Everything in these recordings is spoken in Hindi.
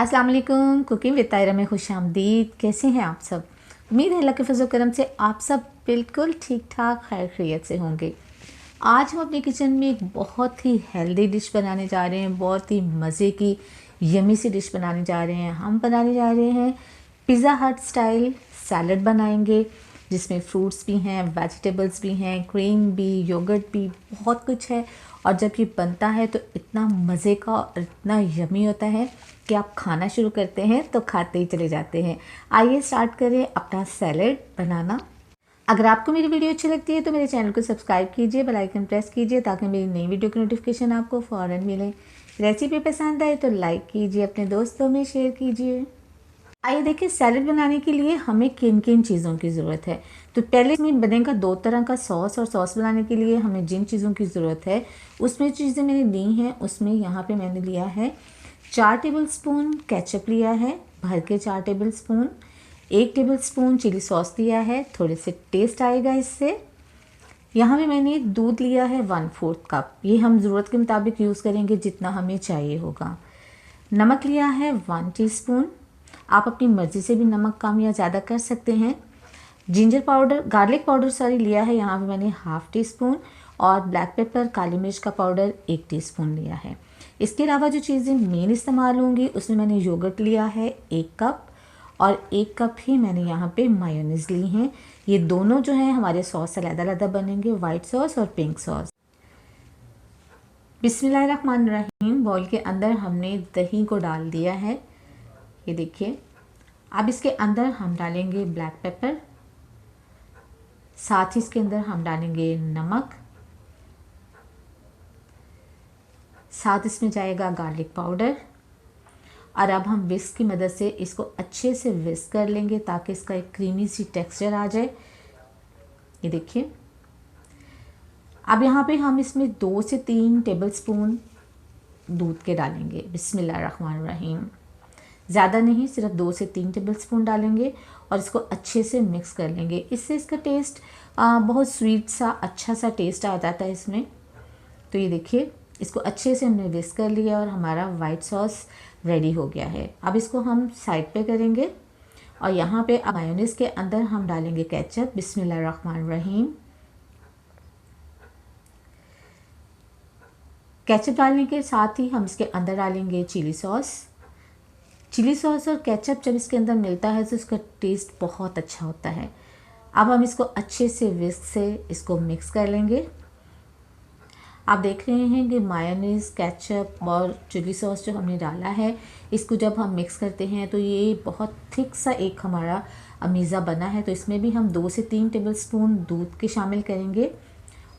अस्सलाम वालेकुम। कुकिंग विद तायरा में खुशामदीद। कैसे हैं आप सब? उम्मीद है अल्लाह के फजल करम से आप सब बिल्कुल ठीक ठाक खैर खैरियत से होंगे। आज हम अपने किचन में एक बहुत ही हेल्दी डिश बनाने जा रहे हैं, बहुत ही मज़े की यमी सी डिश बनाने जा रहे हैं। हम बनाने जा रहे हैं पिज़्ज़ा हट स्टाइल सैलड बनाएंगे, जिसमें फ्रूट्स भी हैं, वेजिटेबल्स भी हैं, क्रीम भी, योगर्ट भी, बहुत कुछ है। और जब ये बनता है तो इतना मज़े का और इतना यमी होता है कि आप खाना शुरू करते हैं तो खाते ही चले जाते हैं। आइए स्टार्ट करें अपना सैलड बनाना। अगर आपको मेरी वीडियो अच्छी लगती है तो मेरे चैनल को सब्सक्राइब कीजिए, बेल आइकन प्रेस कीजिए ताकि मेरी नई वीडियो की नोटिफिकेशन आपको फ़ौरन मिले। रेसिपी पसंद आए तो लाइक कीजिए, अपने दोस्तों में शेयर कीजिए। आइए देखिए, सैलड बनाने के लिए हमें किन किन चीज़ों की ज़रूरत है। तो पहले इसमें बनेगा 2 तरह का सॉस, और सॉस बनाने के लिए हमें जिन चीज़ों की ज़रूरत है उसमें चीज़ें मैंने ली हैं। उसमें यहाँ पे मैंने लिया है 4 टेबलस्पून केचप लिया है, भर के 4 टेबलस्पून, 1 टेबलस्पून चिली सॉस लिया है, थोड़े से टेस्ट आएगा इससे। यहाँ पे मैंने दूध लिया है 1/4 कप, ये हम ज़रूरत के मुताबिक यूज़ करेंगे जितना हमें चाहिए होगा। नमक लिया है 1 टीस्पून, आप अपनी मर्ज़ी से भी नमक कम या ज़्यादा कर सकते हैं। गार्लिक पाउडर लिया है यहाँ पे मैंने 1/2 टीस्पून, और ब्लैक पेपर काली मिर्च का पाउडर 1 टीस्पून लिया है। इसके अलावा जो चीज़ें मेन इस्तेमाल होंगी उसमें मैंने योगर्ट लिया है 1 कप, और 1 कप ही मैंने यहाँ पे मायोनीज़ ली हैं। ये दोनों जो हैं हमारे सॉस अलग-अलग बनेंगे, वाइट सॉस और पिंक सॉस। बिस्मिल्लाहिर्रहमानिर्रहीम। बाउल के अंदर हमने दही को डाल दिया है, ये देखिए। अब इसके अंदर हम डालेंगे ब्लैक पेपर, साथ ही इसके अंदर हम डालेंगे नमक, साथ इसमें जाएगा गार्लिक पाउडर। और अब हम विस्क की मदद से इसको अच्छे से विस्क कर लेंगे ताकि इसका एक क्रीमी सी टेक्सचर आ जाए, ये देखिए। अब यहाँ पे हम इसमें 2 से 3 टेबलस्पून दूध के डालेंगे। बिस्मिल्लाहिर्रहमानिर्रहीम। ज़्यादा नहीं, सिर्फ 2 से 3 टेबलस्पून डालेंगे और इसको अच्छे से मिक्स कर लेंगे। इससे इसका टेस्ट बहुत स्वीट सा अच्छा सा टेस्ट आ जाता है इसमें। तो ये देखिए, इसको अच्छे से हमने विस्क कर लिया और हमारा वाइट सॉस रेडी हो गया है। अब इसको हम साइड पे करेंगे, और यहाँ पे मायोनीज़ के अंदर हम डालेंगे केचप। बिस्मिल्लाहिर्रहमानिर्रहीम। केचप डालने के साथ ही हम इसके अंदर डालेंगे चिली सॉस। चिली सॉस और केचप जब इसके अंदर मिलता है तो इसका टेस्ट बहुत अच्छा होता है। अब हम इसको अच्छे से विस्क से इसको मिक्स कर लेंगे। आप देख रहे हैं कि मायोनीज़, केचप और चिली सॉस जो हमने डाला है, इसको जब हम मिक्स करते हैं तो ये बहुत थिक सा एक हमारा अमीज़ा बना है। तो इसमें भी हम 2 से 3 टेबलस्पून दूध के शामिल करेंगे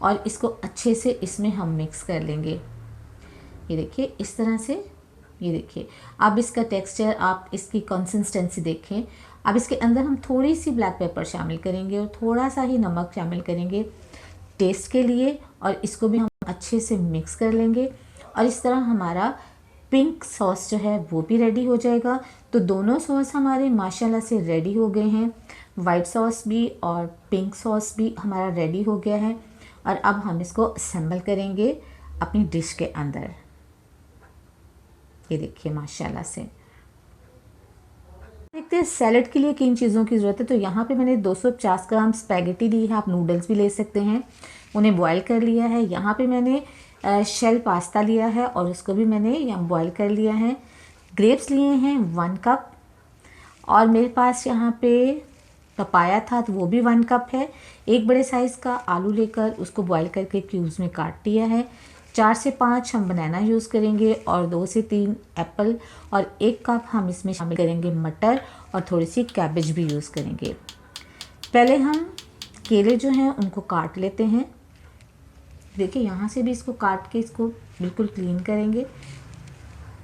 और इसको अच्छे से इसमें हम मिक्स कर लेंगे, ये देखिए इस तरह से। ये देखिए, अब इसका टेक्सचर, आप इसकी कंसिस्टेंसी देखें। अब इसके अंदर हम थोड़ी सी ब्लैक पेपर शामिल करेंगे और थोड़ा सा ही नमक शामिल करेंगे टेस्ट के लिए, और इसको भी हम अच्छे से मिक्स कर लेंगे। और इस तरह हमारा पिंक सॉस जो है वो भी रेडी हो जाएगा। तो दोनों सॉस हमारे माशाल्लाह से रेडी हो गए हैं, वाइट सॉस भी और पिंक सॉस भी हमारा रेडी हो गया है। और अब हम इसको असेंबल करेंगे अपनी डिश के अंदर, ये देखिए माशाल्लाह से। देखते हैं सैलड के लिए किन चीज़ों की ज़रूरत है। तो यहाँ पे मैंने 250 ग्राम स्पैगेटी ली है, आप नूडल्स भी ले सकते हैं, उन्हें बॉईल कर लिया है। यहाँ पे मैंने शेल पास्ता लिया है और उसको भी मैंने यहाँ बॉईल कर लिया है। ग्रेप्स लिए हैं 1 कप, और मेरे पास यहाँ पे पपाया था तो वो भी 1 कप है। एक बड़े साइज़ का आलू लेकर उसको बॉईल करके क्यूब्स में काट लिया है। 4 से 5 हम बनाना यूज़ करेंगे, और 2 से 3 एप्पल, और 1 कप हम इसमें शामिल करेंगे मटर, और थोड़ी सी कैबेज भी यूज़ करेंगे। पहले हम केले जो हैं उनको काट लेते हैं। देखिए, यहाँ से भी इसको काट के इसको बिल्कुल क्लीन करेंगे,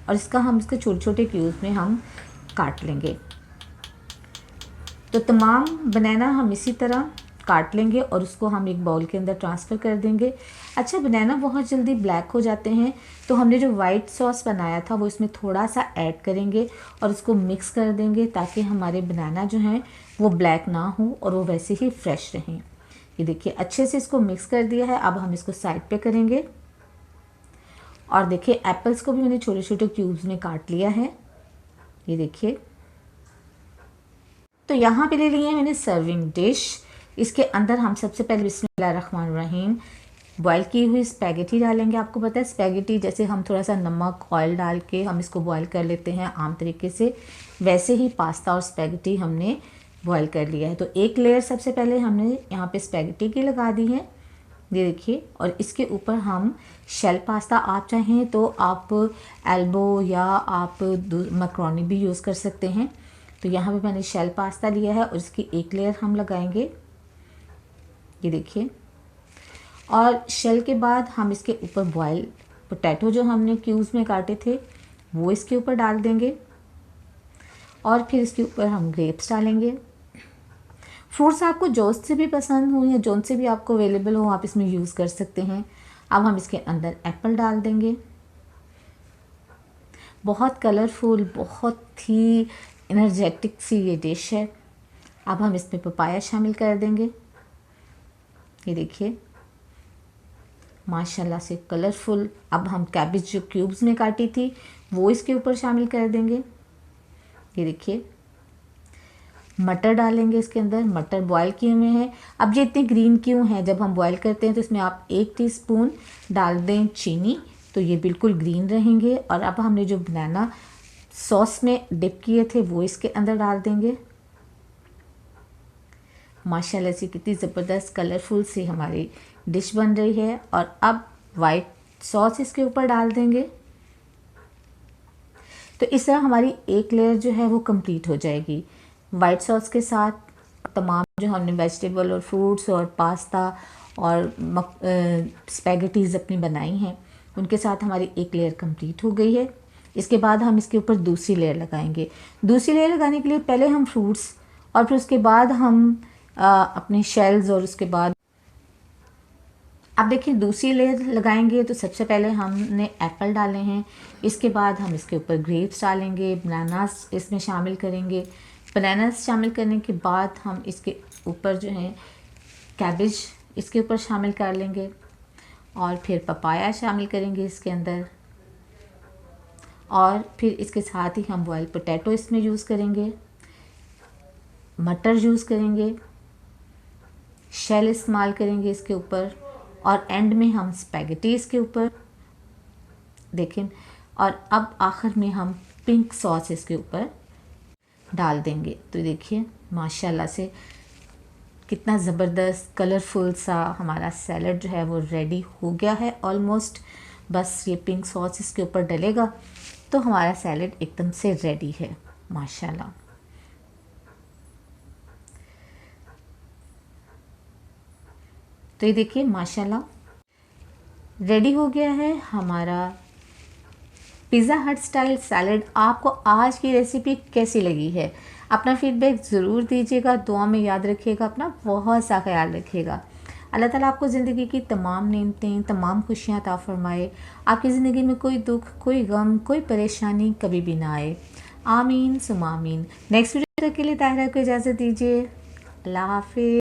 और इसके छोटे छोटे क्यूब्स में हम काट लेंगे। तो तमाम बनाना हम इसी तरह काट लेंगे और उसको हम एक बाउल के अंदर ट्रांसफ़र कर देंगे। अच्छा, बनाना बहुत जल्दी ब्लैक हो जाते हैं, तो हमने जो वाइट सॉस बनाया था वो इसमें थोड़ा सा ऐड करेंगे और उसको मिक्स कर देंगे ताकि हमारे बनाना जो हैं वो ब्लैक ना हो और वो वैसे ही फ्रेश रहें। ये देखिए, अच्छे से इसको मिक्स कर दिया है। अब हम इसको साइड पे करेंगे, और देखिए एप्पल्स को भी मैंने छोटे छोटे क्यूब्स में काट लिया है। ये देखिए। तो यहाँ पे ले लिए हैं मैंने सर्विंग डिश। इसके अंदर हम सबसे पहले बिस्मिल्लाहिर्रहमानिर्रहीम बॉयल की हुई स्पैगेटी डालेंगे। आपको पता है स्पैगेटी जैसे हम थोड़ा सा नमक ऑयल डाल के हम इसको बॉयल कर लेते हैं आम तरीके से, वैसे ही पास्ता और स्पैगेटी हमने बॉयल कर लिया है। तो एक लेयर सबसे पहले हमने यहाँ पे स्पैगेटी की लगा दी है, ये देखिए। और इसके ऊपर हम शेल पास्ता, आप चाहें तो आप एल्बो या आप मैक्रोनी भी यूज़ कर सकते हैं। तो यहाँ पे मैंने शेल पास्ता लिया है और इसकी एक लेयर हम लगाएंगे, ये देखिए। और शेल के बाद हम इसके ऊपर बॉयल पोटैटो जो हमने क्यूब्स में काटे थे वो इसके ऊपर डाल देंगे। और फिर इसके ऊपर हम ग्रेप्स डालेंगे। फ्रूट्स आपको जो से भी पसंद हो या जो से भी आपको अवेलेबल हो आप इसमें यूज़ कर सकते हैं। अब हम इसके अंदर एप्पल डाल देंगे। बहुत कलरफुल, बहुत ही एनर्जेटिक सी ये डिश है। अब हम इसमें पपाया शामिल कर देंगे, ये देखिए माशाल्लाह से कलरफुल। अब हम कैबेज जो क्यूब्स में काटी थी वो इसके ऊपर शामिल कर देंगे, ये देखिए। मटर डालेंगे इसके अंदर, मटर बॉयल किए हुए हैं। अब ये इतने ग्रीन क्यों हैं, जब हम बॉयल करते हैं तो इसमें आप 1 टीस्पून डाल दें चीनी, तो ये बिल्कुल ग्रीन रहेंगे। और अब हमने जो बनाना सॉस में डिप किए थे वो इसके अंदर डाल देंगे। माशाल्लाह से कितनी ज़बरदस्त कलरफुल सी हमारी डिश बन रही है। और अब वाइट सॉस इसके ऊपर डाल देंगे। तो इस तरह हमारी एक लेयर जो है वो कंप्लीट हो जाएगी वाइट सॉस के साथ। तमाम जो हमने वेजिटेबल और फ्रूट्स और पास्ता और स्पैगेटीज़ अपनी बनाई हैं उनके साथ हमारी एक लेयर कंप्लीट हो गई है। इसके बाद हम इसके ऊपर दूसरी लेयर लगाएंगे। दूसरी लेयर लगाने के लिए पहले हम फ्रूट्स और फिर उसके बाद हम अपने शेल्स और उसके बाद अब देखिए दूसरी लेयर लगाएंगे। तो सबसे पहले हमने एप्पल डाले हैं, इसके बाद हम इसके ऊपर ग्रेप्स डालेंगे, बनानास इसमें शामिल करेंगे। बनानास शामिल करने के बाद हम इसके ऊपर जो है कैबेज इसके ऊपर शामिल कर लेंगे और फिर पपाया शामिल करेंगे इसके अंदर। और फिर इसके साथ ही हम बॉयल पोटैटो इसमें यूज़ करेंगे, मटर यूज़ करेंगे, शेल इस्तेमाल करेंगे इसके ऊपर और एंड में हम स्पैगेटी इसके ऊपर देखें। और अब आखिर में हम पिंक सॉस इसके ऊपर डाल देंगे। तो देखिए माशाल्लाह से कितना ज़बरदस्त कलरफुल सा हमारा सैलड जो है वो रेडी हो गया है ऑलमोस्ट। बस ये पिंक सॉस इसके ऊपर डलेगा तो हमारा सैलड एकदम से रेडी है माशाल्लाह। तो ये देखिए माशाल्लाह रेडी हो गया है हमारा पिज़्ज़ा हट स्टाइल सैलड। आपको आज की रेसिपी कैसी लगी है अपना फीडबैक ज़रूर दीजिएगा। दुआ में याद रखिएगा, अपना बहुत सा ख्याल रखिएगा। अल्लाह ताला आपको ज़िंदगी की तमाम नेमतें, तमाम खुशियाँ अता फरमाए। आपकी ज़िंदगी में कोई दुख, कोई गम, कोई परेशानी कभी भी ना आए। आमीन सुम आमीन। नेक्स्ट वीडियो तक के लिए ताहिरा को इजाज़त दीजिए। अल्लाह हाफिज़।